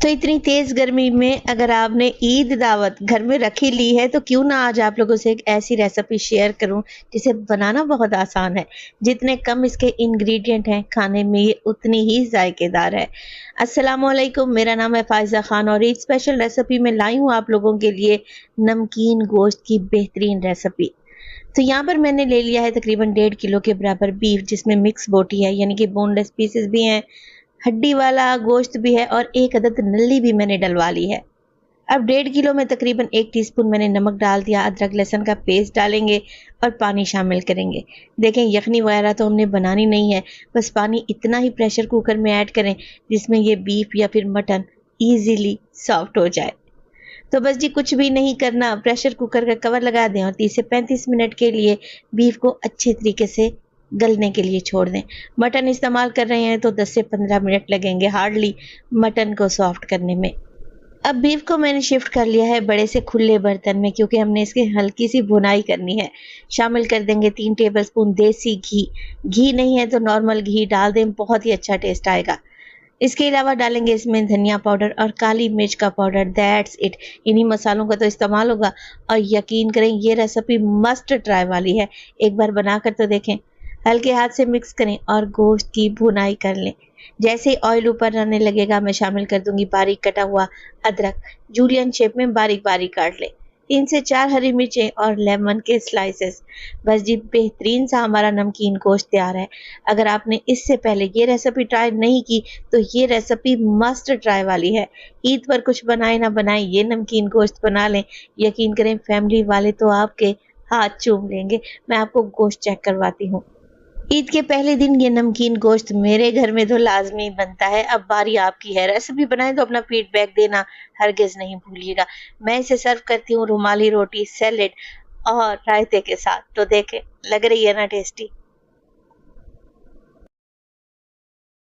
तो इतनी तेज़ गर्मी में अगर आपने ईद दावत घर में रख ही ली है, तो क्यों ना आज आप लोगों से एक ऐसी रेसिपी शेयर करूं जिसे बनाना बहुत आसान है। जितने कम इसके इंग्रेडिएंट हैं, खाने में ये उतनी ही जायकेदार है। अस्सलामुअलैकुम, मेरा नाम है फ़ाइज़ा ख़ान और एक स्पेशल रेसिपी में लाई हूँ आप लोगों के लिए नमकीन गोश्त की बेहतरीन रेसिपी। तो यहाँ पर मैंने ले लिया है तकरीबन 1.5 किलो के बराबर बीफ, जिसमें मिक्स बोटी है यानी कि बोनलेस पीसेस भी हैं, हड्डी वाला गोश्त भी है और एक अदद नल्ली भी मैंने डलवा ली है। अब 1.5 किलो में तकरीबन 1 टीस्पून मैंने नमक डाल दिया, अदरक लहसुन का पेस्ट डालेंगे और पानी शामिल करेंगे। देखें, यखनी वगैरह तो हमने बनानी नहीं है, बस पानी इतना ही प्रेशर कुकर में ऐड करें जिसमें ये बीफ या फिर मटन ईजीली सॉफ्ट हो जाए। तो बस जी कुछ भी नहीं करना, प्रेशर कुकर का कवर लगा दें और 30 से 35 मिनट के लिए बीफ को अच्छे तरीके से गलने के लिए छोड़ दें। मटन इस्तेमाल कर रहे हैं तो 10 से 15 मिनट लगेंगे हार्डली मटन को सॉफ्ट करने में। अब बीफ को मैंने शिफ्ट कर लिया है बड़े से खुले बर्तन में, क्योंकि हमने इसकी हल्की सी भुनाई करनी है। शामिल कर देंगे 3 टेबलस्पून देसी घी। घी नहीं है तो नॉर्मल घी डाल दें, बहुत ही अच्छा टेस्ट आएगा। इसके अलावा डालेंगे इसमें धनिया पाउडर और काली मिर्च का पाउडर। दैट्स इट, इन्हीं मसालों का तो इस्तेमाल होगा और यकीन करें ये रेसिपी मस्ट ट्राई वाली है। एक बार बनाकर तो देखें। हल्के हाथ से मिक्स करें और गोश्त की भुनाई कर लें। जैसे ही ऑयल ऊपर आने लगेगा मैं शामिल कर दूंगी बारीक कटा हुआ अदरक, जूलियन शेप में बारीक बारीक काट लें। 3 से 4 हरी मिर्चें और लेमन के स्लाइसेस। बस जी बेहतरीन सा हमारा नमकीन गोश्त तैयार है। अगर आपने इससे पहले ये रेसिपी ट्राई नहीं की तो ये रेसिपी मस्ट ट्राई वाली है। ईद पर कुछ बनाए ना बनाए ये नमकीन गोश्त बना लें, यकीन करें फैमिली वाले तो आपके हाथ चूम लेंगे। मैं आपको गोश्त चेक करवाती हूँ। ईद के पहले दिन ये नमकीन गोश्त मेरे घर में तो लाजमी बनता है। अब बारी आपकी है, रेसिपी बनाए तो अपना फीडबैक देना हरगिज नहीं भूलिएगा। मैं इसे सर्व करती हूँ रुमाली रोटी, सैलेड और रायते के साथ। तो देखें, लग रही है ना टेस्टी।